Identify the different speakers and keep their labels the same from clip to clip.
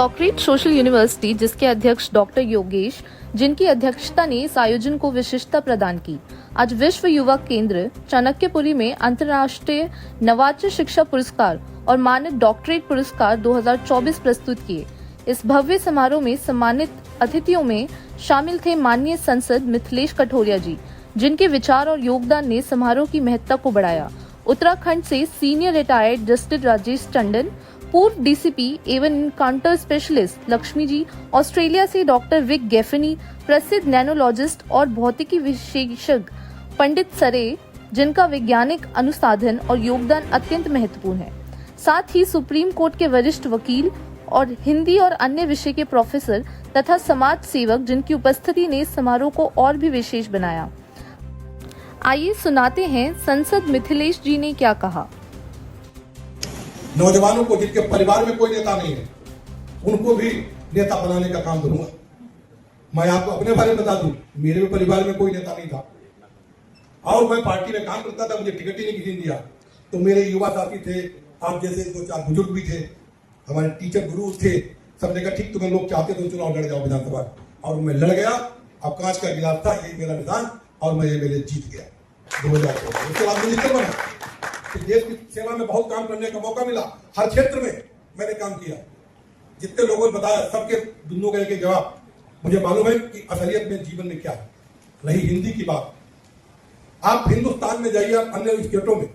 Speaker 1: सॉक्रेट social university, जिसके अध्यक्ष doctor Yogesh, जिनकी अध्यक्षता ने इस आयोजन को विशिष्टता प्रदान की, आज विश्व युवा केंद्र चाणक्यपुरी में अंतर्राष्ट्रीय नवाचार शिक्षा पुरस्कार और मानद डॉक्टरेट पुरस्कार 2024 प्रस्तुत किए। इस भव्य समारोह में सम्मानित अतिथियों में शामिल थे माननीय सांसद मिथिलेश कठोरिया जी, जिनके विचार और योगदान ने समारोह की महत्ता को बढ़ाया। उत्तराखंड से senior retired justice Rajesh Tandon, पूर्व डीसीपी एवं encounter specialist Lakshmi ji, Australia से डॉक्टर विक गेफनी, प्रसिद्ध नैनोलॉजिस्ट और भौतिकी विशेषज्ञ पंडित सरे, जिनका वैज्ञानिक अनुसंधान और योगदान अत्यंत महत्वपूर्ण है। साथ ही सुप्रीम कोर्ट के वरिष्ठ वकील और हिंदी और अन्य विषय के प्रोफेसर तथा समाज सेवक, जिनकी उपस्थिति ने इस समारोह को और भी विशेष बनाया। आइए सुनाते हैं सांसद मिथिलेश जी ने क्या कहा।
Speaker 2: नौजवानों को जिनके परिवार में कोई नेता नहीं है, उनको भी नेता बनाने का काम करूंगा। मैं आपको अपने बारे में बता दूं, मेरे भी परिवार में कोई नेता नहीं था और मैं पार्टी में काम करता था, मुझे टिकट ही नहीं किसी ने दिया। तो मेरे युवा साथी थे, आप जैसे 2-4 बुजुर्ग भी थे, हमारे टीचर गुरु थे, सबने कहा ठीक तुम्हें लोग चाहते तो चुनाव लड़ जाओ विधानसभा, और मैं लड़ गया। अब कांच का गिलास था, यही मेरा निशान, और मैं मेरे जीत गया 2014। उसके बाद मिनिस्टर बना, देश की सेवा में बहुत काम करने का मौका मिला। हर क्षेत्र में मैंने काम किया। जितने लोगों ने बताया सबके दुनों का एक जवाब मुझे मालूम है कि असलियत में जीवन में क्या है। रही हिंदी की बात, आप हिंदुस्तान में जाइए, अन्य स्टेटों में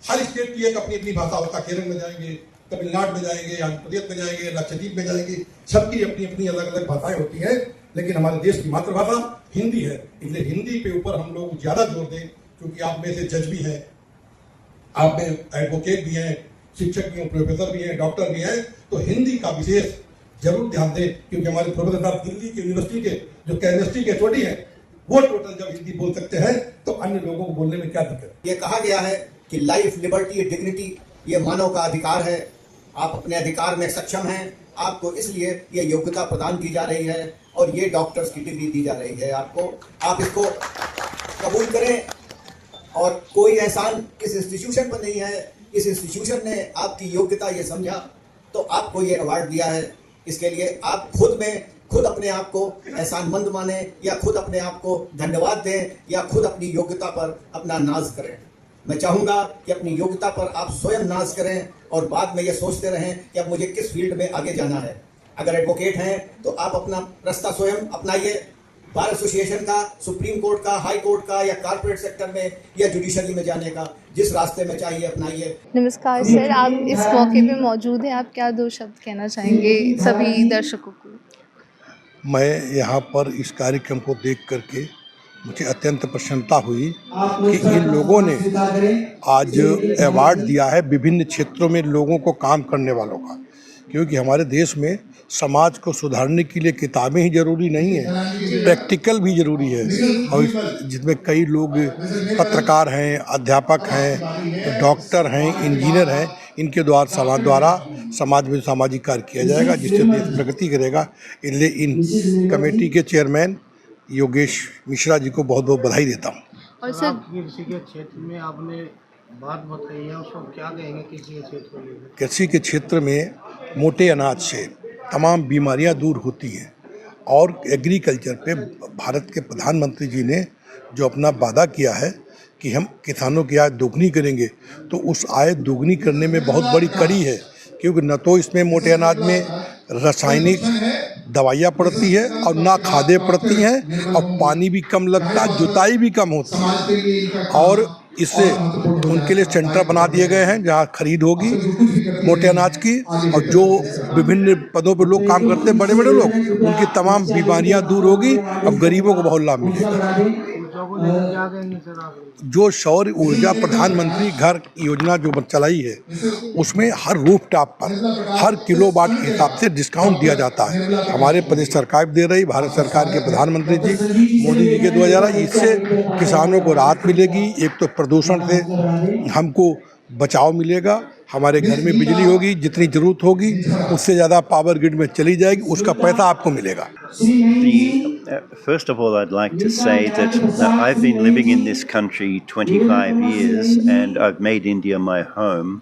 Speaker 2: हर स्टेट की एक अपनी अपनी भाषा होता है। केरल में जाएंगे, तमिलनाडु में जाएंगे, आंध्र प्रदेश में जाएंगे, लक्षद्वीप में जाएंगे, सबकी अपनी अपनी अलग अलग भाषाएं होती हैं, लेकिन हमारे देश की मातृभाषा हिंदी है। इसलिए हिंदी पे ऊपर हम लोग ज्यादा जोर दें, क्योंकि आप में से जज भी हैं, आप में एडवोकेट भी हैं, शिक्षक भी हैं, प्रोफेसर भी हैं, डॉक्टर भी हैं, तो हिंदी का विशेष जरूर ध्यान दें, क्योंकि हमारे प्रोफेसर साहब दिल्ली की यूनिवर्सिटी के जो केमिस्ट्री के छोटी हैं, वो टोटल जब हिंदी बोल सकते हैं तो अन्य लोगों को बोलने में क्या दिक्कत।
Speaker 3: ये कहा गया है कि लाइफ, लिबर्टी, डिग्निटी ये मानव का अधिकार है। आप अपने अधिकार में सक्षम हैं, आपको इसलिए ये योग्यता प्रदान की जा रही है और ये डॉक्टर्स की डिग्री दी जा रही है आपको। आप इसको कबूल करें और कोई एहसान इस इंस्टीट्यूशन पर नहीं है। इस इंस्टीट्यूशन ने आपकी योग्यता ये समझा तो आपको ये अवार्ड दिया है। इसके लिए आप खुद अपने आप को एहसानमंद माने, या खुद अपने आप को धन्यवाद दें, या खुद अपनी योग्यता पर अपना नाज करें। मैं चाहूंगा कि अपनी योग्यता पर आप स्वयं नाज करें और बाद में ये सोचते रहें कि अब मुझे किस फील्ड में आगे जाना है। अगर एडवोकेट हैं तो आप अपना रास्ता स्वयं अपनाइए। बार एसोसिएशन का, सुप्रीम कोर्ट का, हाई कोर्ट का, या कॉर्पोरेट सेक्टर में या जुडिशरी में जाने का, जिस रास्ते में चाहिए अपनाइए।
Speaker 1: नमस्कार सर, आप इस मौके पे मौजूद हैं, आप क्या 2 शब्द कहना चाहेंगे सभी दर्शकों को।
Speaker 2: मैं यहाँ पर इस कार्यक्रम को देख करके मुझे अत्यंत प्रसन्नता हुई कि इन लोगों ने आज अवार्ड दिया है विभिन्न क्षेत्रों में लोगों को काम करने वालों का, क्योंकि हमारे देश में समाज को सुधारने के लिए किताबें ही जरूरी नहीं है, प्रैक्टिकल भी जरूरी है। और जिसमें कई लोग पत्रकार हैं, अध्यापक हैं, डॉक्टर हैं, इंजीनियर हैं, इनके द्वारा समाज में सामाजिक कार्य किया जाएगा, जिससे देश प्रगति करेगा। इसलिए इन कमेटी के चेयरमैन योगेश मिश्रा जी को बहुत बहुत बधाई देता हूँ।
Speaker 4: और सर कृषि के क्षेत्र में आपने बात बताई है, उसको क्या कहेंगे कृषि के क्षेत्र को लेकर?
Speaker 2: कृषि के क्षेत्र में मोटे अनाज से तमाम बीमारियां दूर होती हैं, और एग्रीकल्चर पे भारत के प्रधानमंत्री जी ने जो अपना वादा किया है कि हम किसानों की आय दोगुनी करेंगे, तो उस आय दोगुनी करने में बहुत बड़ी कड़ी है, क्योंकि न तो इसमें मोटे अनाज में रासायनिक दवाइयाँ पड़ती है और ना खादें पड़ती हैं, और पानी भी कम लगता है, जुताई भी कम होती है। और इससे उनके लिए सेंटर बना दिए गए हैं जहां खरीद होगी मोटे अनाज की, और जो विभिन्न पदों पर लोग काम करते हैं, बड़े बड़े लोग, उनकी तमाम बीमारियां दूर होगी और गरीबों को बहुत लाभ मिलेगा। जो सौर ऊर्जा प्रधानमंत्री घर योजना जो चलाई है, उसमें हर रूफ टॉप पर हर किलोवाट के हिसाब से डिस्काउंट दिया जाता है। हमारे प्रदेश सरकार दे रही, भारत सरकार के प्रधानमंत्री जी मोदी जी के द्वारा, इससे किसानों को राहत मिलेगी। एक तो प्रदूषण से हमको बचाव मिलेगा, हमारे घर में बिजली होगी, जितनी ज़रूरत होगी उससे ज़्यादा पावर ग्रिड में चली जाएगी, उसका पैसा आपको मिलेगा।
Speaker 5: First of all, I'd like to say that I've been living in this country 25 years and I've made India my home.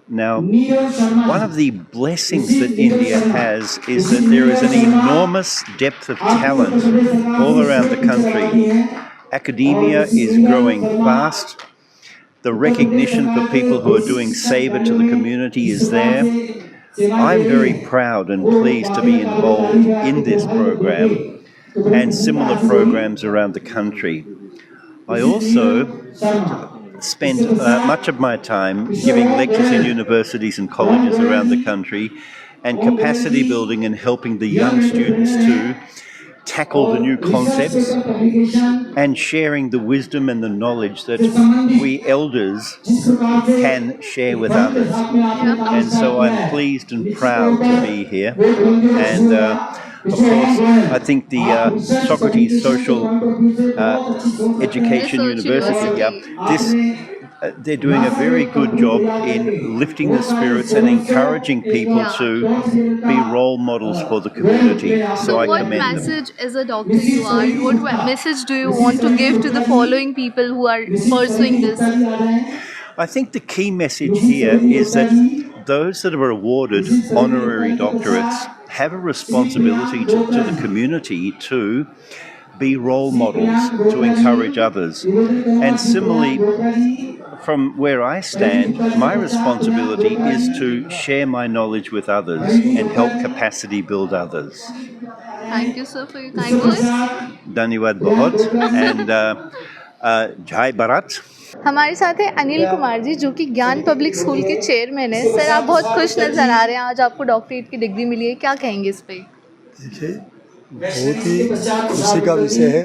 Speaker 5: Now, one of the blessings that India has is that there is an enormous depth of talent all around the country. Academia is growing fast. The recognition for people who are doing seva to the community is there. I'm very proud and pleased to be involved in this program and similar programs around the country. I also spent much of my time giving lectures in universities and colleges around the country and capacity building and helping the young students to tackle the new concepts and sharing the wisdom and the knowledge that we elders can share with others. And so I'm pleased and proud to be here. And of course, I think the Socrates Social Education University, they're doing a very good job in lifting the spirits and encouraging people to be role models for the community. So I
Speaker 1: what
Speaker 5: commend them.
Speaker 1: message, as a doctor you are, what message do you want to give to the following people who are pursuing this?
Speaker 5: I think the key message here is that those that are awarded honorary doctorates have a responsibility to the community to be role models, to encourage others. And similarly, from where I stand, my responsibility is to share my knowledge with others and help capacity build others.
Speaker 1: Thank you, sir, for your kind words.
Speaker 5: Dhanyawad bahut and Jai Bharat.
Speaker 1: हमारे साथ है अनिल कुमार जी, जो कि ज्ञान public school के chairman है। Sir, आप बहुत खुश नजर आ रहे हैं, आज आपको डॉक्टरेट की डिग्री मिली है, क्या कहेंगे इस पे?
Speaker 6: देखिए, बहुत ही खुशी का विषय है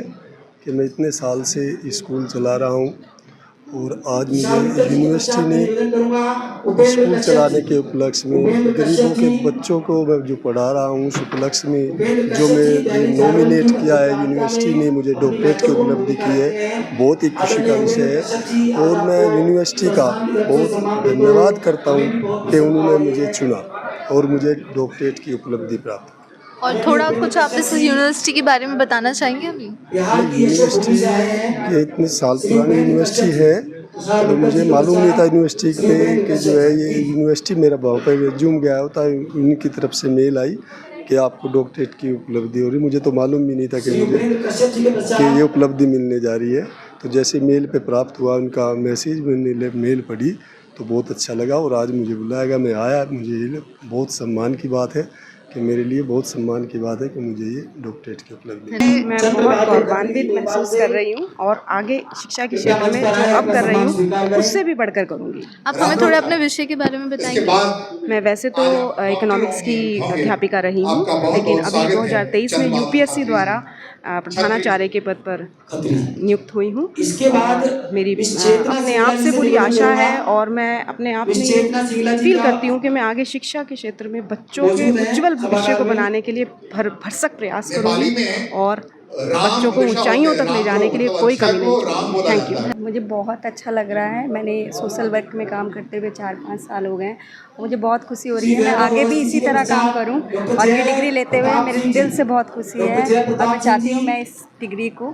Speaker 6: कि मैं इतने साल से स्कूल चला रहा हूँ और आज मुझे यूनिवर्सिटी ने स्कूल चलाने के उपलक्ष्य में गरीबों के बच्चों को मैं जो पढ़ा रहा हूँ उस उपलक्ष्य में जो मैं नॉमिनेट किया है, यूनिवर्सिटी ने मुझे डॉक्टरेट की उपलब्धि की है, बहुत ही खुशी का विषय है। और मैं यूनिवर्सिटी का बहुत धन्यवाद करता हूँ कि उन्होंने मुझे चुना और मुझे डॉक्टरेट की उपलब्धि प्राप्त।
Speaker 1: और थोड़ा कुछ आप इस यूनिवर्सिटी के बारे में बताना चाहेंगे अभी?
Speaker 6: यूनिवर्सिटी ये इतने साल पुरानी यूनिवर्सिटी है, तो मुझे मालूम नहीं था यूनिवर्सिटी के जो है ये यूनिवर्सिटी मेरा वहाँ पर रिज्यूम गया होता है, उनकी तरफ से मेल आई कि आपको डॉक्टरेट की उपलब्धि हो रही। मुझे तो मालूम भी नहीं था कि ये उपलब्धि मिलने जा रही है। तो जैसे मेल पे प्राप्त हुआ उनका मैसेज, मैंने मेल पढ़ी तो बहुत अच्छा लगा और आज मुझे बुलाया गया, मैं आया। मुझे बहुत सम्मान की बात है कि मेरे लिए बहुत सम्मान की बात है कि मुझे ये डॉक्टरेट की उपलब्धि है।
Speaker 7: मैं बहुत गौरवान्वित महसूस कर रही हूँ और आगे शिक्षा के क्षेत्र में जो अब कर रही हूँ उससे भी बढ़कर करूँगी।
Speaker 1: आप हमें थोड़ा अपने विषय के बारे में बताएंगे?
Speaker 7: मैं वैसे तो इकोनॉमिक्स की अध्यापिका रही हूँ, लेकिन अभी 2023 में यूपीएससी द्वारा प्रधानाचार्य के पद पर नियुक्त हुई हूँ। मेरी अपने आप से पूरी आशा है और मैं अपने आप में फील करती हूँ कि मैं आगे शिक्षा के क्षेत्र में बच्चों के उज्जवल भविष्य को बनाने के लिए भरसक प्रयास करूँगी और बच्चों को ऊंचाइयों तक ले जाने के लिए कोई कमी नहीं छोड़ूंगी। Thank you.
Speaker 8: मुझे बहुत अच्छा लग रहा है। मैंने सोशल वर्क में काम करते हुए 4-5 साल हो गए हैं। मुझे बहुत खुशी हो रही है, मैं आगे भी इसी तरह काम करूं और ये डिग्री लेते हुए मेरे दिल से बहुत खुशी है और मैं चाहती हूं मैं इस डिग्री को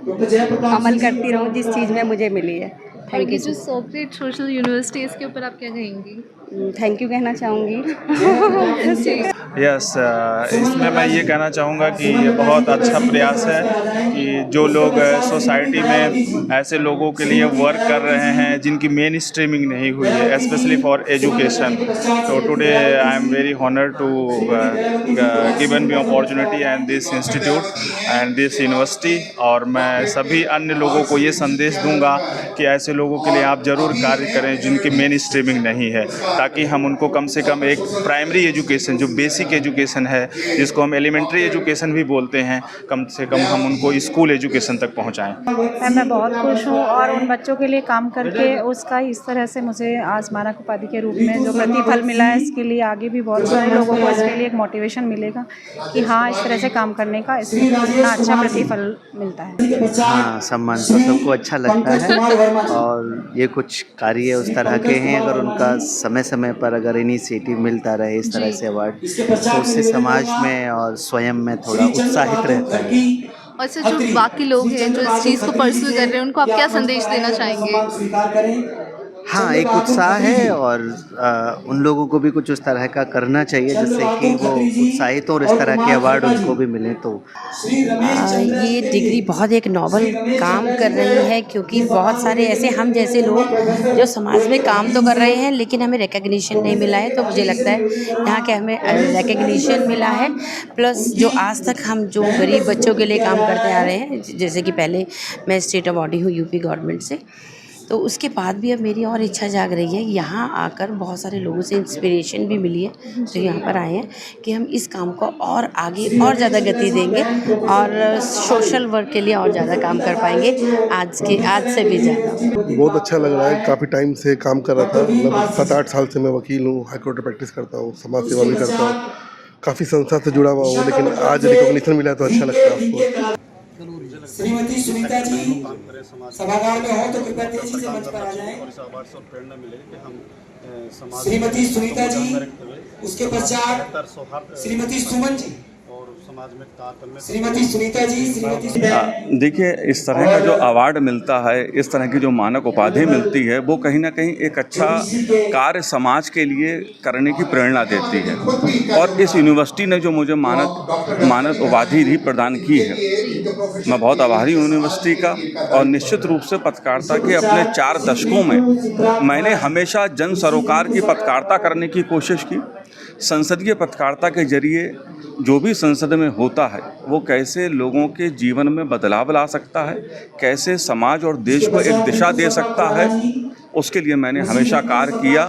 Speaker 8: अमल करती रहूं जिस चीज़ में मुझे मिली है।
Speaker 1: Thank you. जो सॉक्रेटिस सोशल यूनिवर्सिटी, इसके ऊपर आप क्या कहेंगी?
Speaker 8: थैंक यू कहना चाहूँगी।
Speaker 9: यस, इसमें मैं ये कहना चाहूँगा कि ये बहुत अच्छा प्रयास है कि जो लोग सोसाइटी में ऐसे लोगों के लिए वर्क कर रहे हैं जिनकी मेन स्ट्रीमिंग नहीं हुई है, स्पेशली फॉर एजुकेशन। तो today I am very honoured to given me opportunity and this institute and this university. और मैं सभी अन्य लोगों को ये संदेश दूंगा कि ऐसे लोगों के लिए आप ज़रूर कार्य करें जिनकी मेन स्ट्रीमिंग नहीं है, ताकि हम उनको कम से कम एक प्राइमरी एजुकेशन जो बेसिक एजुकेशन है, जिसको हम एलिमेंट्री एजुकेशन भी बोलते हैं, कम से कम हम उनको स्कूल एजुकेशन तक पहुंचाएं।
Speaker 10: मैं बहुत खुश हूं और उन बच्चों के लिए काम करके उसका इस तरह से मुझे आज मानक उपाधि के रूप में जो प्रतिफल मिला है, इसके लिए आगे भी बहुत सारे लोगों को इसके लिए एक मोटिवेशन मिलेगा कि हाँ, इस तरह से काम करने का इसमें इतना अच्छा प्रतिफल मिलता है।
Speaker 11: हाँ, सम्मान तो सबको अच्छा लगता है और ये कुछ कार्य उस तरह के हैं, अगर उनका समय समय पर अगर इनिशिएटिव मिलता रहे इस तरह से अवार्ड, तो उससे समाज में और स्वयं में थोड़ा उत्साहित रहता है।
Speaker 1: और सर, जो बाकी लोग हैं जो इस चीज़ को परस्यू कर रहे हैं, उनको आप क्या संदेश देना चाहेंगे?
Speaker 11: हाँ, एक उत्साह है और उन लोगों को भी कुछ उस तरह का करना चाहिए जिससे कि वो उत्साहित हो और इस तरह के अवार्ड उनको भी मिले। तो
Speaker 12: ये डिग्री बहुत एक नॉबल काम कर रही है, क्योंकि बहुत सारे ऐसे हम जैसे लोग जो समाज में काम तो कर रहे हैं लेकिन हमें रिकग्निशन नहीं मिला है। तो मुझे लगता है यहाँ के हमें रिकग्निशन मिला है, प्लस जो आज तक हम जो गरीब बच्चों के लिए काम करते आ रहे हैं, जैसे कि पहले मैं स्टेट अवॉर्डी हूँ यूपी गवर्नमेंट से, तो उसके बाद भी अब मेरी और इच्छा जाग रही है यहाँ आकर बहुत सारे लोगों से इंस्पिरेशन भी मिली है जो यहाँ पर आए हैं कि हम इस काम को और आगे और ज़्यादा गति देंगे और सोशल वर्क के लिए और ज़्यादा काम कर पाएंगे आज से भी ज़्यादा।
Speaker 6: बहुत अच्छा लग रहा है। काफ़ी टाइम से काम कर रहा था, मतलब 7-8 साल से मैं वकील हूँ, हाई कोर्ट में प्रैक्टिस करता हूँ, समाज सेवा भी करता हूँ, काफ़ी संस्था से जुड़ा हुआ हूँ, लेकिन आज रिकॉग्निशन मिला तो अच्छा लगता है आपको।
Speaker 13: श्रीमती सुनीता जी सभागार में हो तो कृपया तेजी से मंच पर आ जाएं। श्रीमती सुनीता जी, उसके पश्चात श्रीमती सुमन जी, श्रीमती सुनीता जी, श्रीमती।
Speaker 9: देखिए, इस तरह का जो अवार्ड मिलता है, इस तरह की जो मानक उपाधि मिलती है, वो कहीं ना कहीं एक अच्छा कार्य समाज के लिए करने की प्रेरणा देती है। और इस यूनिवर्सिटी ने जो मुझे मानक उपाधि भी प्रदान की है, मैं बहुत आभारी हूँ यूनिवर्सिटी का। और निश्चित रूप से पत्रकारिता के अपने 4 दशकों में मैंने हमेशा जन सरोकार की पत्रकारिता करने की कोशिश की। संसदीय पत्रकारिता के जरिए जो भी संसद में होता है वो कैसे लोगों के जीवन में बदलाव ला सकता है, कैसे समाज और देश को एक दिशा दे सकता है, उसके लिए मैंने हमेशा कार्य किया।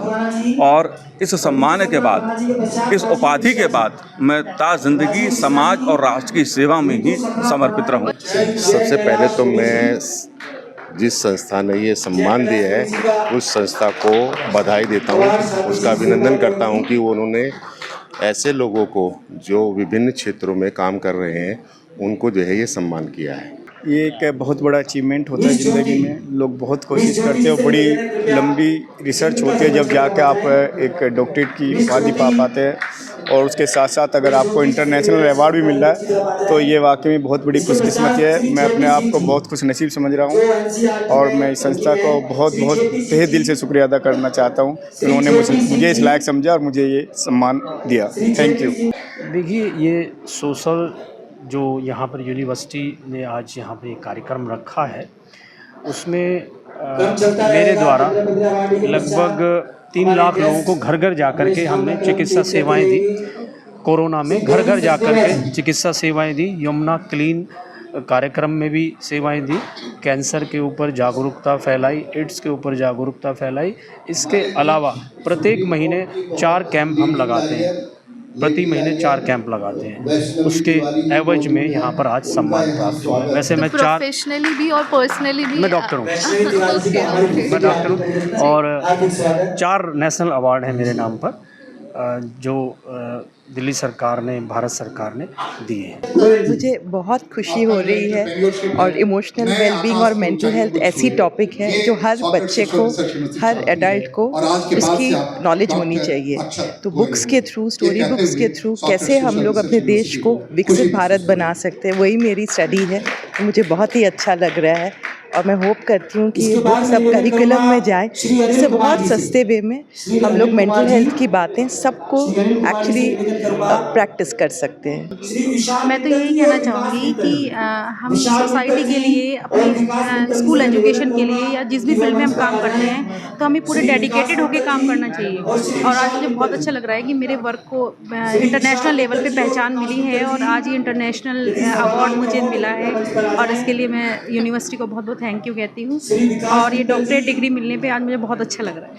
Speaker 9: और इस सम्मान के बाद, इस उपाधि के बाद मैं ता जिंदगी समाज और राष्ट्र की सेवा में ही समर्पित रहूं।
Speaker 14: सबसे पहले तो मैं जिस संस्था ने ये सम्मान दिया है उस संस्था को बधाई देता हूँ, उसका अभिनंदन करता हूँ कि उन्होंने ऐसे लोगों को जो विभिन्न क्षेत्रों में काम कर रहे हैं उनको जो है ये सम्मान किया है।
Speaker 15: ये एक बहुत बड़ा अचीवमेंट होता है ज़िंदगी में। लोग बहुत कोशिश करते हो, बड़ी लंबी रिसर्च होती है जब जाके आप एक डॉक्टरेट की उपाधि पा पाते हैं, और उसके साथ साथ अगर आपको इंटरनेशनल अवार्ड भी मिल रहा है तो ये वाकई में बहुत बड़ी खुशकिस्मती है। मैं अपने आप को बहुत खुश नसीब समझ रहा हूँ और मैं इस संस्था को बहुत तहे दिल से शुक्रिया अदा करना चाहता हूँ कि उन्होंने मुझे इस लायक समझा और मुझे ये सम्मान दिया। Thank you.
Speaker 16: देखिए, ये सोशल जो यहाँ पर यूनिवर्सिटी ने आज यहाँ पर एक कार्यक्रम रखा है, उसमें मेरे द्वारा लगभग 3 लाख लोगों को घर घर जा कर के हमने चिकित्सा सेवाएं दी। कोरोना में घर घर जा कर के चिकित्सा सेवाएं दी। यमुना क्लीन कार्यक्रम में भी सेवाएं दी। कैंसर के ऊपर जागरूकता फैलाई, एड्स के ऊपर जागरूकता फैलाई। इसके अलावा प्रत्येक महीने 4 कैंप हम लगाते हैं, प्रति महीने 4 कैंप लगाते हैं। उसके एवज में यहाँ पर आज सम्मान प्राप्त हुआ है। वैसे मैं
Speaker 1: प्रोफेशनली भी और पर्सनली भी
Speaker 16: मैं डॉक्टर हूँ। मैं डॉक्टर हूँ और 4 नेशनल अवार्ड हैं मेरे नाम पर जो दिल्ली सरकार ने, भारत सरकार ने दिए हैं।
Speaker 17: मुझे बहुत खुशी हो रही है और इमोशनल वेलबींग और मेंटल हेल्थ ऐसी टॉपिक है जो हर बच्चे को, हर एडल्ट को उसकी नॉलेज होनी चाहिए। तो बुक्स के थ्रू, स्टोरी बुक्स के थ्रू कैसे हम लोग अपने देश को विकसित भारत बना सकते हैं, वही मेरी स्टडी है। मुझे बहुत ही अच्छा लग रहा है और मैं होप करती हूँ कि ये बुक सब करिकुलम में जाए, जिससे बहुत सस्ते वे में हम लोग मेंटल हेल्थ की बातें सबको एक्चुअली प्रैक्टिस कर सकते हैं।
Speaker 10: मैं तो यही कहना चाहूँगी कि हम सोसाइटी के लिए, अपने स्कूल एजुकेशन के लिए या जिस भी फील्ड में हम काम करते हैं तो हमें पूरे डेडिकेटेड होकर काम करना चाहिए। और आज मुझे बहुत अच्छा लग रहा है कि मेरे वर्क को इंटरनेशनल लेवल पे पहचान मिली है और आज ये इंटरनेशनल अवार्ड मुझे मिला है और इसके लिए मैं यूनिवर्सिटी को बहुत बहुत थैंक यू कहती हूँ। और ये डॉक्टरेट डिग्री मिलने पे आज मुझे बहुत अच्छा लग रहा है।